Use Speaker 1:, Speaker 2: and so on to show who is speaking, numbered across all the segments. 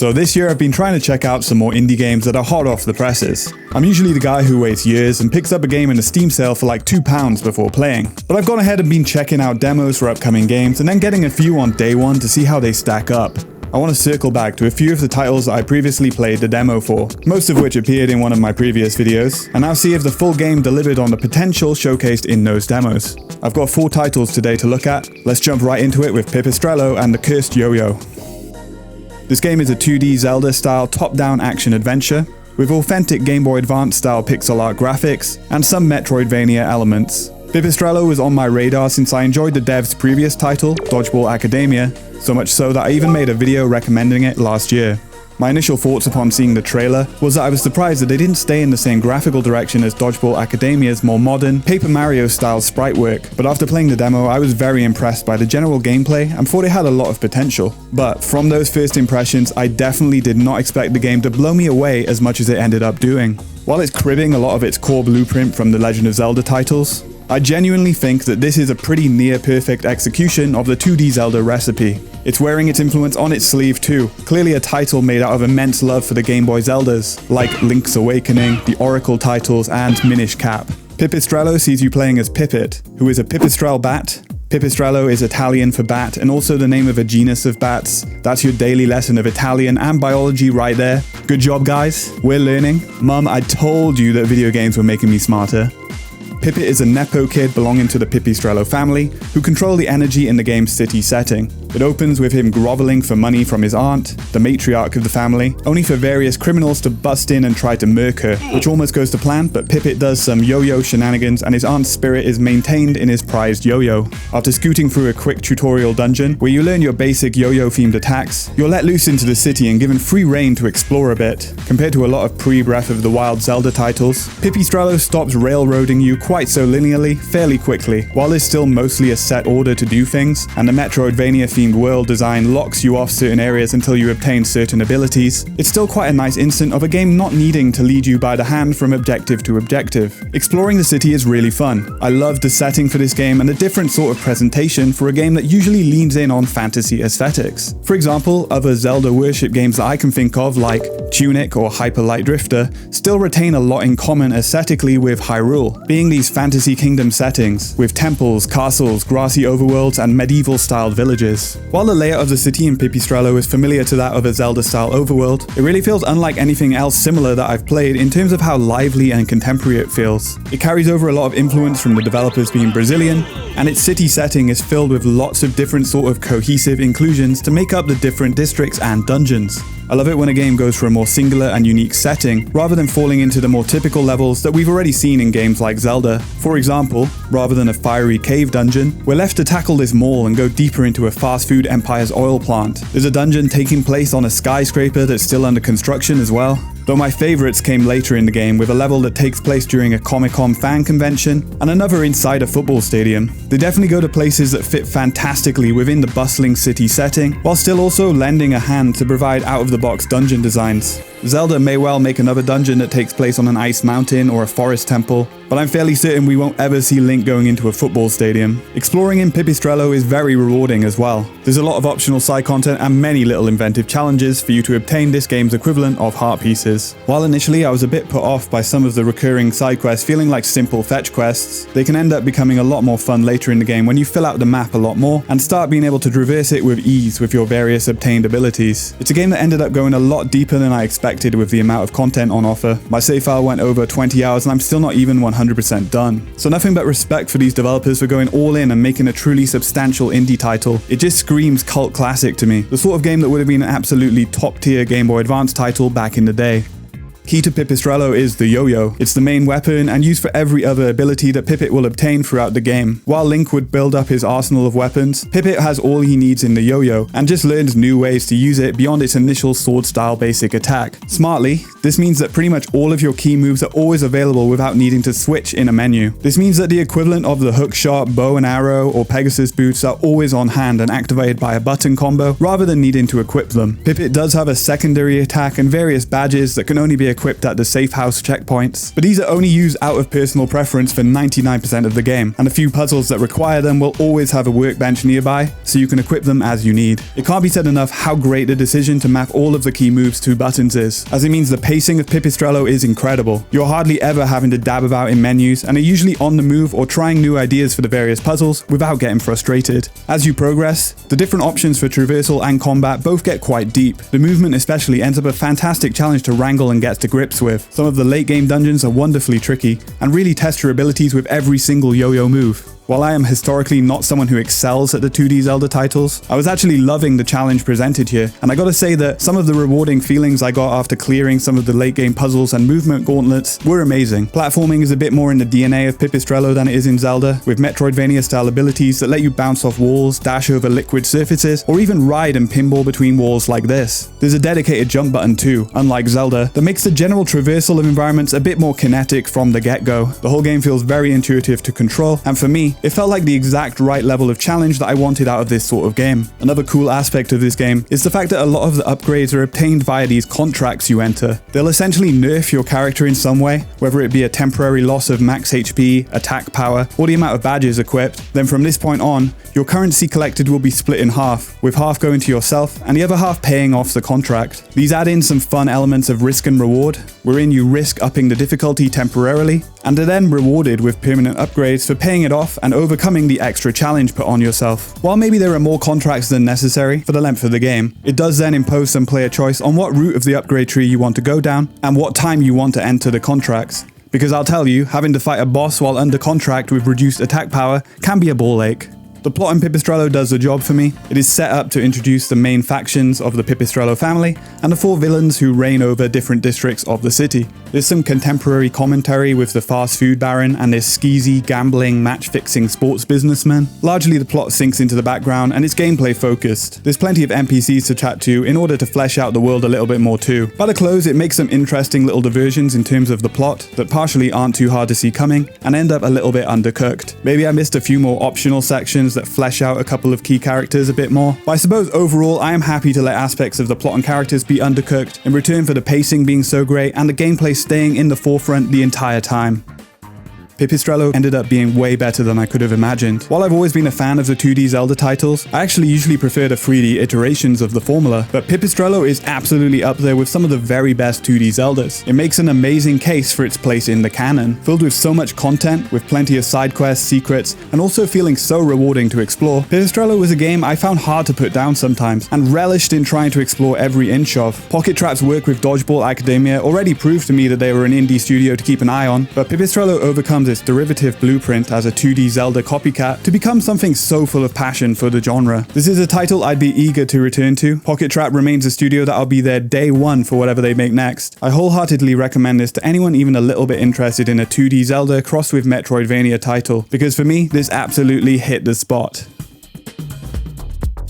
Speaker 1: So this year I've been trying to check out some more indie games that are hot off the presses. I'm usually the guy who waits years and picks up a game in a Steam sale for like £2 before playing. But I've gone ahead and been checking out demos for upcoming games and then getting a few on day one to see how they stack up. I want to circle back to a few of the titles that I previously played the demo for, most of which appeared in one of my previous videos, and now see if the full game delivered on the potential showcased in those demos. I've got 4 titles today to look at. Let's jump right into it with Pipistrello and the Cursed Yoyo. This game is a 2D Zelda-style top-down action-adventure, with authentic Game Boy Advance-style pixel art graphics, and some Metroidvania elements. Pipistrello was on my radar since I enjoyed the dev's previous title, Dodgeball Academia, so much so that I even made a video recommending it last year. My initial thoughts upon seeing the trailer was that I was surprised that they didn't stay in the same graphical direction as Dodgeball Academia's more modern, Paper Mario-style sprite work, but after playing the demo I was very impressed by the general gameplay and thought it had a lot of potential. But from those first impressions, I definitely did not expect the game to blow me away as much as it ended up doing. While it's cribbing a lot of its core blueprint from the Legend of Zelda titles, I genuinely think that this is a pretty near-perfect execution of the 2D Zelda recipe. It's wearing its influence on its sleeve too, clearly a title made out of immense love for the Game Boy Zeldas, like Link's Awakening, the Oracle titles, and Minish Cap. Pipistrello sees you playing as Pipit, who is a pipistrelle bat. Pipistrello is Italian for bat, and also the name of a genus of bats. That's your daily lesson of Italian and biology right there. Good job guys, we're learning. Mum, I told you that video games were making me smarter. Pipit is a Nepo kid belonging to the Pipistrello family, who control the energy in the game's city setting. It opens with him groveling for money from his aunt, the matriarch of the family, only for various criminals to bust in and try to murk her, which almost goes to plan, but Pipit does some yo-yo shenanigans and his aunt's spirit is maintained in his prized yo-yo. After scooting through a quick tutorial dungeon, where you learn your basic yo-yo themed attacks, you're let loose into the city and given free reign to explore a bit. Compared to a lot of pre-Breath of the Wild Zelda titles, Pipistrello stops railroading you quite so linearly, fairly quickly. While there's still mostly a set order to do things, and the Metroidvania-themed world design locks you off certain areas until you obtain certain abilities, it's still quite a nice instant of a game not needing to lead you by the hand from objective to objective. Exploring the city is really fun. I love the setting for this game and a different sort of presentation for a game that usually leans in on fantasy aesthetics. For example, other Zelda worship games that I can think of, like Tunic or Hyper Light Drifter, still retain a lot in common aesthetically with Hyrule, being these fantasy kingdom settings, with temples, castles, grassy overworlds, and medieval-styled villages. While the layout of the city in Pipistrello is familiar to that of a Zelda-style overworld, it really feels unlike anything else similar that I've played in terms of how lively and contemporary it feels. It carries over a lot of influence from the developers being Brazilian, and its city setting is filled with lots of different sort of cohesive inclusions to make up the different districts and dungeons. I love it when a game goes for a more singular and unique setting, rather than falling into the more typical levels that we've already seen in games like Zelda. For example, rather than a fiery cave dungeon, we're left to tackle this mall and go deeper into a fast food empire's oil plant. There's a dungeon taking place on a skyscraper that's still under construction as well. Though my favourites came later in the game, with a level that takes place during a Comic-Con fan convention and another inside a football stadium. They definitely go to places that fit fantastically within the bustling city setting, while still also lending a hand to provide out-of-the-box dungeon designs. Zelda may well make another dungeon that takes place on an ice mountain or a forest temple, but I'm fairly certain we won't ever see Link going into a football stadium. Exploring in Pipistrello is very rewarding as well. There's a lot of optional side content and many little inventive challenges for you to obtain this game's equivalent of heart pieces. While initially I was a bit put off by some of the recurring side quests feeling like simple fetch quests, they can end up becoming a lot more fun later in the game when you fill out the map a lot more and start being able to traverse it with ease with your various obtained abilities. It's a game that ended up going a lot deeper than I expected with the amount of content on offer. My save file went over 20 hours and I'm still not even 100% done. So nothing but respect for these developers for going all in and making a truly substantial indie title. It just screams cult classic to me. The sort of game that would have been an absolutely top tier Game Boy Advance title back in the day. Key to Pipistrello is the yo-yo. It's the main weapon and used for every other ability that Pipit will obtain throughout the game. While Link would build up his arsenal of weapons, Pipit has all he needs in the yo-yo and just learns new ways to use it beyond its initial sword-style basic attack. Smartly, this means that pretty much all of your key moves are always available without needing to switch in a menu. This means that the equivalent of the hook shot, bow and arrow, or Pegasus boots are always on hand and activated by a button combo rather than needing to equip them. Pipit does have a secondary attack and various badges that can only be equipped at the safe house checkpoints, but these are only used out of personal preference for 99% of the game, and a few puzzles that require them will always have a workbench nearby, so you can equip them as you need. It can't be said enough how great the decision to map all of the key moves to buttons is, as it means the pacing of Pipistrello is incredible. You're hardly ever having to dab about in menus, and are usually on the move or trying new ideas for the various puzzles without getting frustrated. As you progress, the different options for traversal and combat both get quite deep. The movement especially ends up a fantastic challenge to wrangle and get to grips with. Some of the late game dungeons are wonderfully tricky, and really test your abilities with every single yo-yo move. While I am historically not someone who excels at the 2D Zelda titles, I was actually loving the challenge presented here, and I gotta say that some of the rewarding feelings I got after clearing some of the late game puzzles and movement gauntlets were amazing. Platforming is a bit more in the DNA of Pipistrello than it is in Zelda, with Metroidvania style abilities that let you bounce off walls, dash over liquid surfaces, or even ride and pinball between walls like this. There's a dedicated jump button too, unlike Zelda, that makes the general traversal of environments a bit more kinetic from the get-go. The whole game feels very intuitive to control, and for me, it felt like the exact right level of challenge that I wanted out of this sort of game. Another cool aspect of this game is the fact that a lot of the upgrades are obtained via these contracts you enter. They'll essentially nerf your character in some way, whether it be a temporary loss of max HP, attack power, or the amount of badges equipped. Then from this point on, your currency collected will be split in half, with half going to yourself and the other half paying off the contract. These add in some fun elements of risk and reward, wherein you risk upping the difficulty temporarily, and are then rewarded with permanent upgrades for paying it off and overcoming the extra challenge put on yourself. While maybe there are more contracts than necessary for the length of the game, it does then impose some player choice on what route of the upgrade tree you want to go down and what time you want to enter the contracts. Because I'll tell you, having to fight a boss while under contract with reduced attack power can be a ball ache. The plot in Pipistrello does the job for me. It is set up to introduce the main factions of the Pipistrello family and the 4 villains who reign over different districts of the city. There's some contemporary commentary with the fast food baron and this skeezy, gambling, match-fixing sports businessman. Largely the plot sinks into the background and it's gameplay focused. There's plenty of NPCs to chat to in order to flesh out the world a little bit more too. By the close, it makes some interesting little diversions in terms of the plot that partially aren't too hard to see coming and end up a little bit undercooked. Maybe I missed a few more optional sections that flesh out a couple of key characters a bit more. But I suppose overall I am happy to let aspects of the plot and characters be undercooked in return for the pacing being so great and the gameplay staying in the forefront the entire time. Pipistrello ended up being way better than I could have imagined. While I've always been a fan of the 2D Zelda titles, I actually usually prefer the 3D iterations of the formula, but Pipistrello is absolutely up there with some of the very best 2D Zeldas. It makes an amazing case for its place in the canon, filled with so much content, with plenty of side quests, secrets, and also feeling so rewarding to explore. Pipistrello was a game I found hard to put down sometimes, and relished in trying to explore every inch of. Pocket Trap's work with Dodgeball Academia already proved to me that they were an indie studio to keep an eye on, but Pipistrello overcomes its derivative blueprint as a 2D Zelda copycat to become something so full of passion for the genre. This is a title I'd be eager to return to. Pocket Trap remains a studio that I'll be there day one for whatever they make next. I wholeheartedly recommend this to anyone even a little bit interested in a 2D Zelda crossed with Metroidvania title, because for me, this absolutely hit the spot.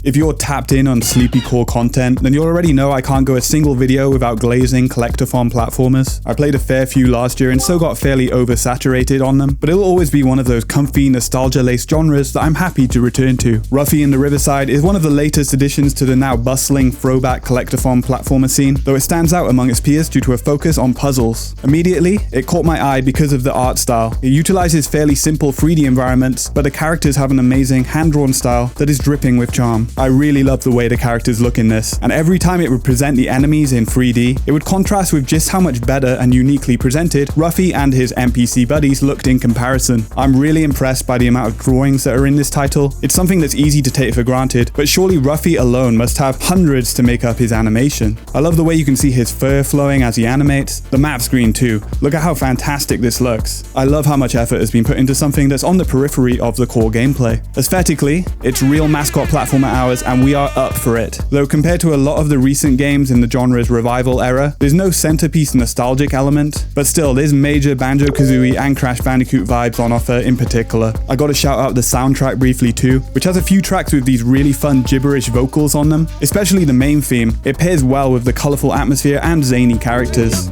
Speaker 1: If you're tapped in on sleepy core content, then you already know I can't go a single video without glazing collectathon platformers. I played a fair few last year and so got fairly oversaturated on them, but it'll always be one of those comfy, nostalgia-laced genres that I'm happy to return to. Ruffy in the Riverside is one of the latest additions to the now bustling throwback collectathon platformer scene, though it stands out among its peers due to a focus on puzzles. Immediately, it caught my eye because of the art style. It utilizes fairly simple 3D environments, but the characters have an amazing hand-drawn style that is dripping with charm. I really love the way the characters look in this, and every time it would present the enemies in 3D, it would contrast with just how much better and uniquely presented Ruffy and his NPC buddies looked in comparison. I'm really impressed by the amount of drawings that are in this title. It's something that's easy to take for granted, but surely Ruffy alone must have hundreds to make up his animation. I love the way you can see his fur flowing as he animates, the map screen too. Look at how fantastic this looks. I love how much effort has been put into something that's on the periphery of the core gameplay. Aesthetically, it's real mascot platformer hours and we are up for it. Though compared to a lot of the recent games in the genre's revival era, there's no centerpiece nostalgic element, but still there's major Banjo-Kazooie and Crash Bandicoot vibes on offer in particular. I gotta shout out the soundtrack briefly too, which has a few tracks with these really fun gibberish vocals on them, especially the main theme. It pairs well with the colourful atmosphere and zany characters.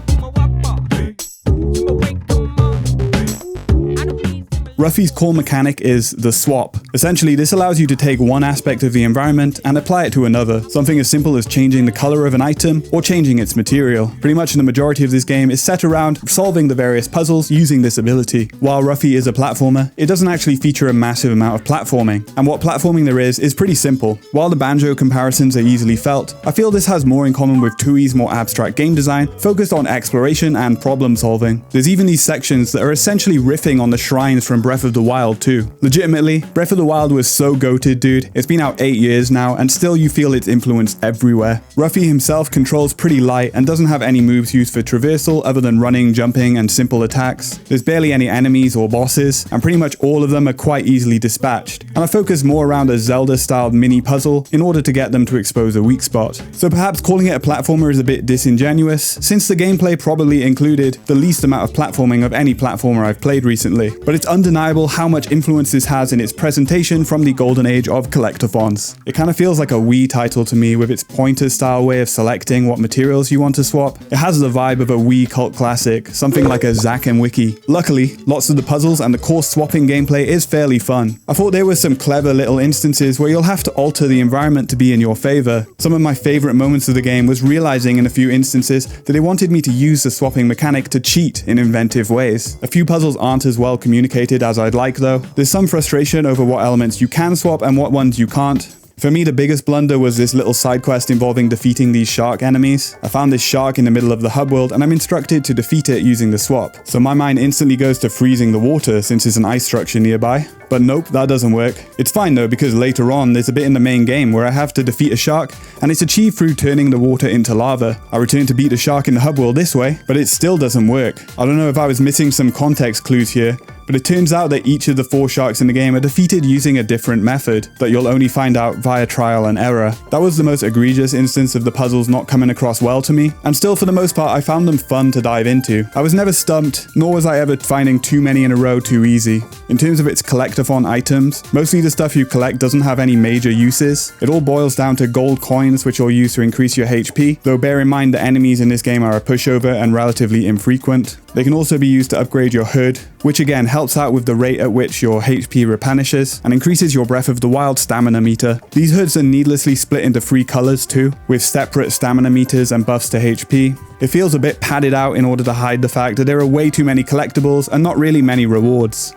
Speaker 1: Ruffy's core mechanic is the swap. Essentially, this allows you to take one aspect of the environment and apply it to another, something as simple as changing the color of an item or changing its material. Pretty much the majority of this game is set around solving the various puzzles using this ability. While Ruffy is a platformer, it doesn't actually feature a massive amount of platforming, and what platforming there is pretty simple. While the Banjo comparisons are easily felt, I feel this has more in common with Tui's more abstract game design, focused on exploration and problem solving. There's even these sections that are essentially riffing on the shrines from Breath of the Wild too. Legitimately, Breath of the Wild was so goated, dude. It's been out 8 years now, and still you feel its influence everywhere. Ruffy himself controls pretty light and doesn't have any moves used for traversal other than running, jumping, and simple attacks. There's barely any enemies or bosses, and pretty much all of them are quite easily dispatched. And I focus more around a Zelda-styled mini puzzle in order to get them to expose a weak spot. So perhaps calling it a platformer is a bit disingenuous, since the gameplay probably included the least amount of platforming of any platformer I've played recently. But it's undeniable how much influence this has in its presentation from the golden age of collectathons. It kind of feels like a Wii title to me, with its pointer-style way of selecting what materials you want to swap. It has the vibe of a Wii cult classic, something like a Zack and Wiki. Luckily, lots of the puzzles and the core swapping gameplay is fairly fun. I thought there were some clever little instances where you'll have to alter the environment to be in your favor. Some of my favorite moments of the game was realizing in a few instances that they wanted me to use the swapping mechanic to cheat in inventive ways. A few puzzles aren't as well communicated as I'd like though. There's some frustration over what elements you can swap and what ones you can't. For me, the biggest blunder was this little side quest involving defeating these shark enemies. I found this shark in the middle of the hub world and I'm instructed to defeat it using the swap. So my mind instantly goes to freezing the water since there's an ice structure nearby. But nope, that doesn't work. It's fine though, because later on there's a bit in the main game where I have to defeat a shark, and it's achieved through turning the water into lava. I return to beat the shark in the hub world this way, but it still doesn't work. I don't know if I was missing some context clues here, but it turns out that each of the 4 sharks in the game are defeated using a different method that you'll only find out via trial and error. That was the most egregious instance of the puzzles not coming across well to me, and still for the most part I found them fun to dive into. I was never stumped, nor was I ever finding too many in a row too easy. In terms of its collectathon items, mostly the stuff you collect doesn't have any major uses. It all boils down to gold coins which you'll use to increase your HP, though bear in mind the enemies in this game are a pushover and relatively infrequent. They can also be used to upgrade your hood, which again helps out with the rate at which your HP replenishes and increases your Breath of the Wild stamina meter. These hoods are needlessly split into 3 colors too, with separate stamina meters and buffs to HP. It feels a bit padded out in order to hide the fact that there are way too many collectibles and not really many rewards.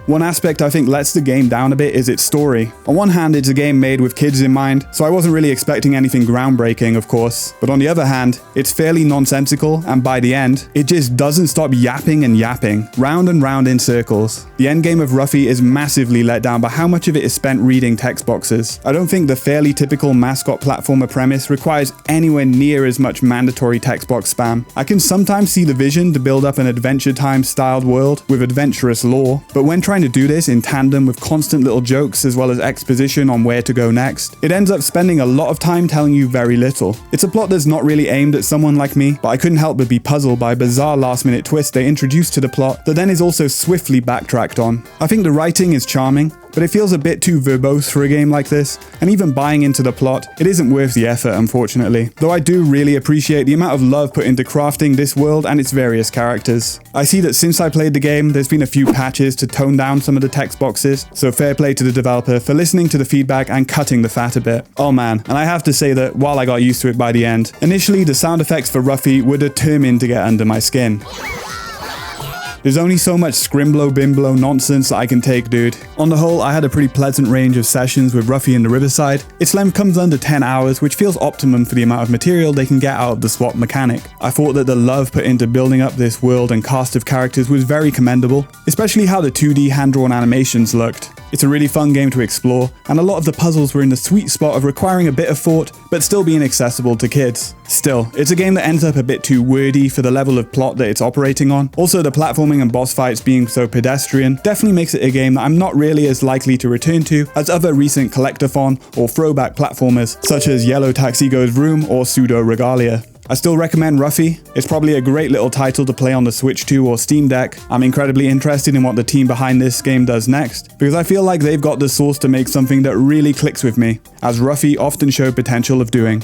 Speaker 1: One aspect I think lets the game down a bit is its story. On one hand, it's a game made with kids in mind, so I wasn't really expecting anything groundbreaking, of course. But on the other hand, it's fairly nonsensical, and by the end, it just doesn't stop yapping and yapping, round and round in circles. The endgame of Ruffy is massively let down by how much of it is spent reading text boxes. I don't think the fairly typical mascot platformer premise requires anywhere near as much mandatory text box spam. I can sometimes see the vision to build up an Adventure Time styled world with adventurous lore, but when trying to do this in tandem with constant little jokes as well as exposition on where to go next, it ends up spending a lot of time telling you very little. It's a plot that's not really aimed at someone like me, but I couldn't help but be puzzled by a bizarre last minute twist they introduced to the plot that then is also swiftly backtracked on. I think the writing is charming, but it feels a bit too verbose for a game like this, and even buying into the plot, it isn't worth the effort unfortunately, though I do really appreciate the amount of love put into crafting this world and its various characters. I see that since I played the game, there's been a few patches to tone down some of the text boxes, so fair play to the developer for listening to the feedback and cutting the fat a bit. Oh man, and I have to say that while I got used to it by the end, initially the sound effects for Ruffy were determined to get under my skin. There's only so much scrimblow bimblow nonsense that I can take, dude. On the whole, I had a pretty pleasant range of sessions with Ruffy in the Riverside. Its length comes under 10 hours, which feels optimum for the amount of material they can get out of the swap mechanic. I thought that the love put into building up this world and cast of characters was very commendable, especially how the 2D hand-drawn animations looked. It's a really fun game to explore, and a lot of the puzzles were in the sweet spot of requiring a bit of thought, but still being accessible to kids. Still, it's a game that ends up a bit too wordy for the level of plot that it's operating on. Also, the platforming and boss fights being so pedestrian definitely makes it a game that I'm not really as likely to return to as other recent collectathon or throwback platformers, such as Yellow Taxigo's Room or Pseudo Regalia. I still recommend Ruffy. It's probably a great little title to play on the Switch 2 or Steam Deck. I'm incredibly interested in what the team behind this game does next, because I feel like they've got the sauce to make something that really clicks with me, as Ruffy often showed potential of doing.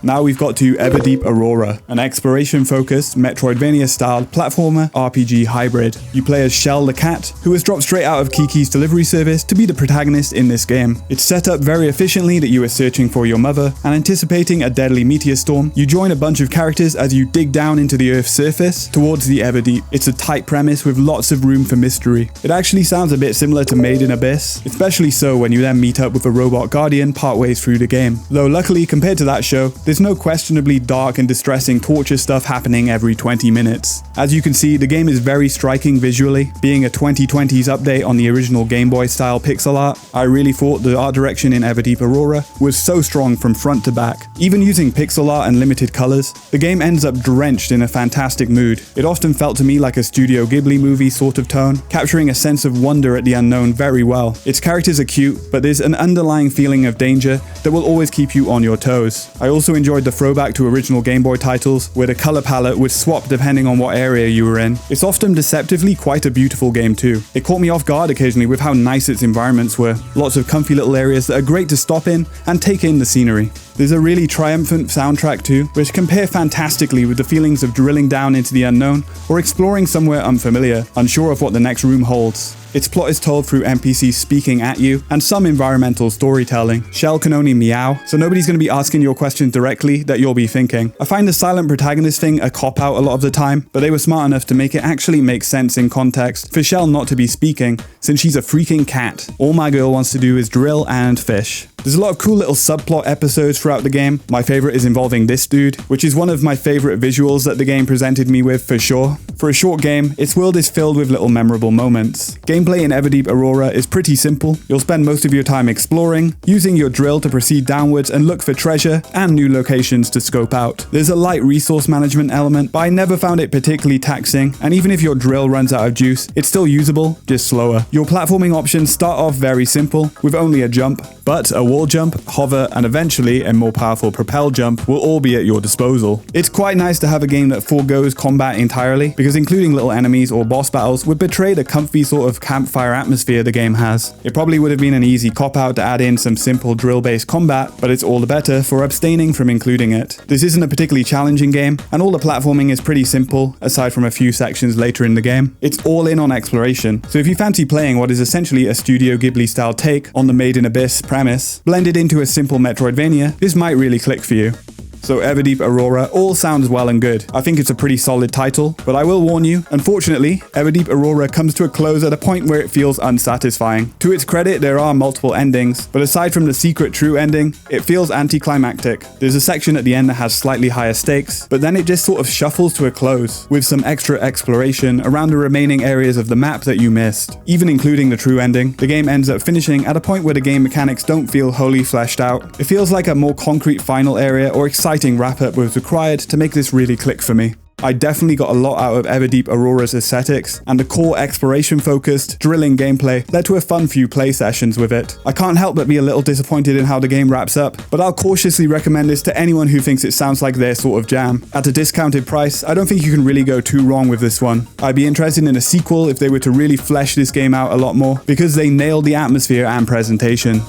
Speaker 1: Now we've got to Everdeep Aurora, an exploration-focused, Metroidvania-style platformer RPG hybrid. You play as Shell the cat, who was dropped straight out of Kiki's delivery service to be the protagonist in this game. It's set up very efficiently that you are searching for your mother and anticipating a deadly meteor storm. You join a bunch of characters as you dig down into the Earth's surface towards the Everdeep. It's a tight premise with lots of room for mystery. It actually sounds a bit similar to Made in Abyss, especially so when you then meet up with a robot guardian partway through the game. Though luckily, compared to that show, there's no questionably dark and distressing torture stuff happening every 20 minutes. As you can see, the game is very striking visually. Being a 2020s update on the original Game Boy style pixel art, I really thought the art direction in Everdeep Aurora was so strong from front to back. Even using pixel art and limited colors, the game ends up drenched in a fantastic mood. It often felt to me like a Studio Ghibli movie sort of tone, capturing a sense of wonder at the unknown very well. Its characters are cute, but there's an underlying feeling of danger that will always keep you on your toes. I also enjoyed the throwback to original Game Boy titles, where the color palette would swap depending on what area you were in. It's often deceptively quite a beautiful game too. It caught me off guard occasionally with how nice its environments were. Lots of comfy little areas that are great to stop in and take in the scenery. There's a really triumphant soundtrack too, which compare fantastically with the feelings of drilling down into the unknown or exploring somewhere unfamiliar, unsure of what the next room holds. Its plot is told through NPCs speaking at you, and some environmental storytelling. Shell can only meow, so nobody's going to be asking your questions directly that you'll be thinking. I find the silent protagonist thing a cop-out a lot of the time, but they were smart enough to make it actually make sense in context for Shell not to be speaking, since she's a freaking cat. All my girl wants to do is drill and fish. There's a lot of cool little subplot episodes throughout the game. My favorite is involving this dude, which is one of my favorite visuals that the game presented me with for sure. For a short game, its world is filled with little memorable moments. Gameplay in Everdeep Aurora is pretty simple. You'll spend most of your time exploring, using your drill to proceed downwards and look for treasure and new locations to scope out. There's a light resource management element, but I never found it particularly taxing, and even if your drill runs out of juice, it's still usable, just slower. Your platforming options start off very simple, with only a jump, but a wall jump, hover, and eventually a more powerful propel jump will all be at your disposal. It's quite nice to have a game that foregoes combat entirely, because including little enemies or boss battles would betray the comfy sort of campfire atmosphere the game has. It probably would have been an easy cop-out to add in some simple drill-based combat, but it's all the better for abstaining from including it. This isn't a particularly challenging game, and all the platforming is pretty simple, aside from a few sections later in the game. It's all in on exploration, so if you fancy playing what is essentially a Studio Ghibli-style take on the Made in Abyss premise, blended into a simple Metroidvania, this might really click for you. So Everdeep Aurora all sounds well and good. I think it's a pretty solid title, but I will warn you, unfortunately, Everdeep Aurora comes to a close at a point where it feels unsatisfying. To its credit, there are multiple endings, but aside from the secret true ending, it feels anticlimactic. There's a section at the end that has slightly higher stakes, but then it just sort of shuffles to a close, with some extra exploration around the remaining areas of the map that you missed. Even including the true ending, the game ends up finishing at a point where the game mechanics don't feel wholly fleshed out. It feels like a more concrete final area or exciting wrap-up was required to make this really click for me. I definitely got a lot out of Everdeep Aurora's aesthetics, and the core exploration-focused, drilling gameplay led to a fun few play sessions with it. I can't help but be a little disappointed in how the game wraps up, but I'll cautiously recommend this to anyone who thinks it sounds like their sort of jam. At a discounted price, I don't think you can really go too wrong with this one. I'd be interested in a sequel if they were to really flesh this game out a lot more, because they nailed the atmosphere and presentation.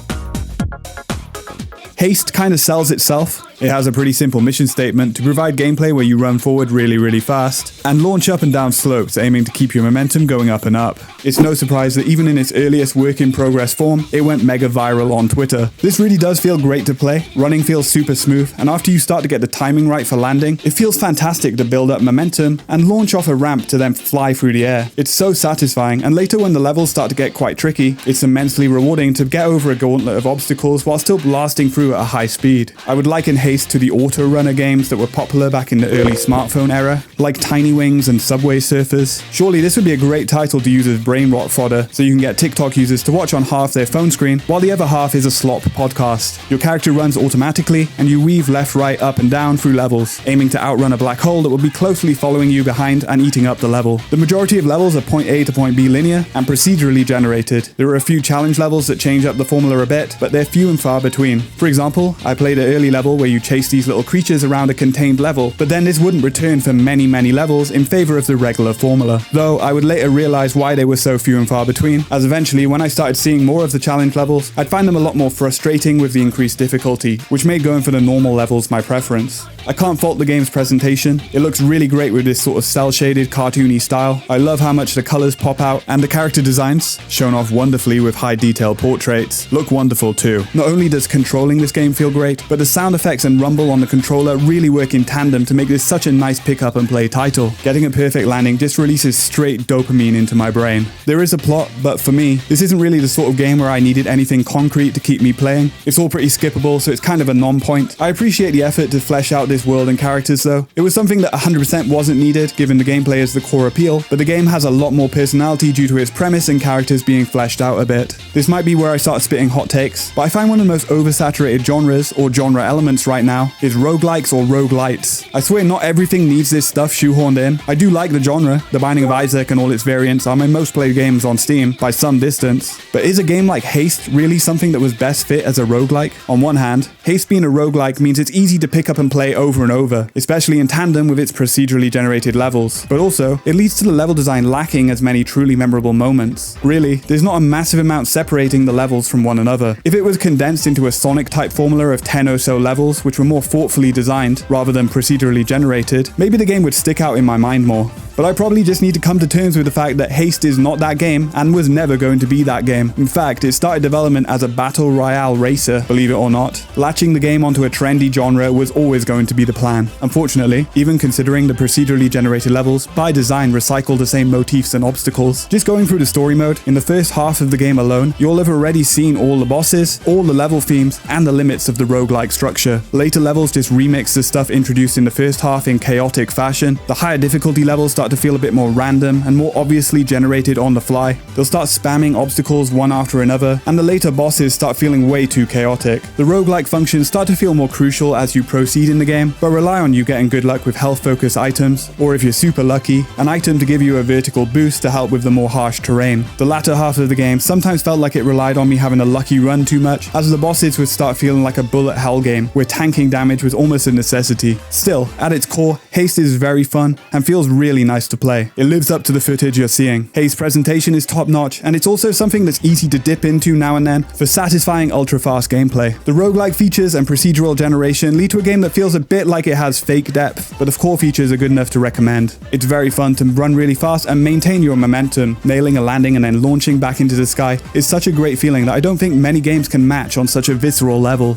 Speaker 1: Haste kind of sells itself. It has a pretty simple mission statement to provide gameplay where you run forward really fast and launch up and down slopes, aiming to keep your momentum going up and up. It's no surprise that even in its earliest work in progress form, it went mega viral on Twitter. This really does feel great to play. Running feels super smooth, and after you start to get the timing right for landing, it feels fantastic to build up momentum and launch off a ramp to then fly through the air. It's so satisfying, and later when the levels start to get quite tricky, it's immensely rewarding to get over a gauntlet of obstacles while still blasting through at a high speed. I would liken Haste to the auto-runner games that were popular back in the early smartphone era, like Tiny Wings and Subway Surfers. Surely this would be a great title to use as brain rot fodder, so you can get TikTok users to watch on half their phone screen, while the other half is a slop podcast. Your character runs automatically, and you weave left, right, up and down through levels, aiming to outrun a black hole that will be closely following you behind and eating up the level. The majority of levels are point A to point B linear and procedurally generated. There are a few challenge levels that change up the formula a bit, but they're few and far between. For example, I played an early level where you chase these little creatures around a contained level, but then this wouldn't return for many levels levels in favor of the regular formula, though I would later realize why they were so few and far between, as eventually when I started seeing more of the challenge levels, I'd find them a lot more frustrating with the increased difficulty, which made going for the normal levels my preference. I can't fault the game's presentation. It looks really great with this sort of cel-shaded, cartoony style. I love how much the colors pop out, and the character designs, shown off wonderfully with high detail portraits, look wonderful too. Not only does controlling this game feel great, but the sound effects and rumble on the controller really work in tandem to make this such a nice pick up and play title. Getting a perfect landing just releases straight dopamine into my brain. There is a plot, but for me, this isn't really the sort of game where I needed anything concrete to keep me playing. It's all pretty skippable, so it's kind of a non-point. I appreciate the effort to flesh out this world and characters though. It was something that 100% wasn't needed given the gameplay is the core appeal, but the game has a lot more personality due to its premise and characters being fleshed out a bit. This might be where I start spitting hot takes, but I find one of the most oversaturated genres or genre elements right now is roguelikes or roguelites. I swear not everything needs this stuff shoehorned in. I do like the genre. The Binding of Isaac and all its variants are my most played games on Steam by some distance, but is a game like Haste really something that was best fit as a roguelike? On one hand, Haste being a roguelike means it's easy to pick up and play over and over, especially in tandem with its procedurally generated levels, but also it leads to the level design lacking as many truly memorable moments. Really, there's not a massive amount separating the levels from one another. If it was condensed into a Sonic type formula of 10 or so levels which were more thoughtfully designed rather than procedurally generated, maybe the game would stick out in my mind more. But I probably just need to come to terms with the fact that Haste is not that game and was never going to be that game. In fact, it started development as a battle royale racer, believe it or not. Latching the game onto a trendy genre was always going to be the plan. Unfortunately, even considering the procedurally generated levels, by design recycle the same motifs and obstacles. Just going through the story mode, in the first half of the game alone, you'll have already seen all the bosses, all the level themes, and the limits of the roguelike structure. Later levels just remix the stuff introduced in the first half in chaotic fashion. The higher difficulty levels start to feel a bit more random and more obviously generated on the fly. They'll start spamming obstacles one after another, and the later bosses start feeling way too chaotic. The roguelike functions start to feel more crucial as you proceed in the game, but rely on you getting good luck with health focus items, or if you're super lucky, an item to give you a vertical boost to help with the more harsh terrain. The latter half of the game sometimes felt like it relied on me having a lucky run too much, as the bosses would start feeling like a bullet hell game, where tanking damage was almost a necessity. Still, at its core, Haste is very fun and feels really nice to play. It lives up to the footage you're seeing. Haste's presentation is top notch, and it's also something that's easy to dip into now and then for satisfying ultra-fast gameplay. The roguelike features and procedural generation lead to a game that feels a bit like it has fake depth, but the core features are good enough to recommend. It's very fun to run really fast and maintain your momentum. Nailing a landing and then launching back into the sky is such a great feeling that I don't think many games can match on such a visceral level.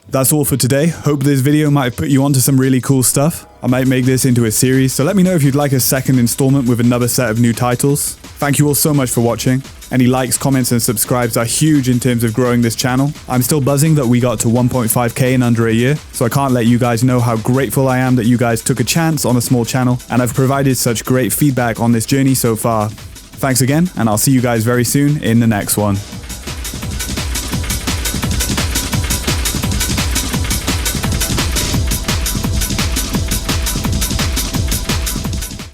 Speaker 1: That's all for today. Hope this video might have put you onto some really cool stuff. I might make this into a series, so let me know if you'd like a second installment with another set of new titles. Thank you all so much for watching. Any likes, comments, and subscribes are huge in terms of growing this channel. I'm still buzzing that we got to 1.5k in under a year, so I can't let you guys know how grateful I am that you guys took a chance on a small channel and have provided such great feedback on this journey so far. Thanks again, and I'll see you guys very soon in the next one.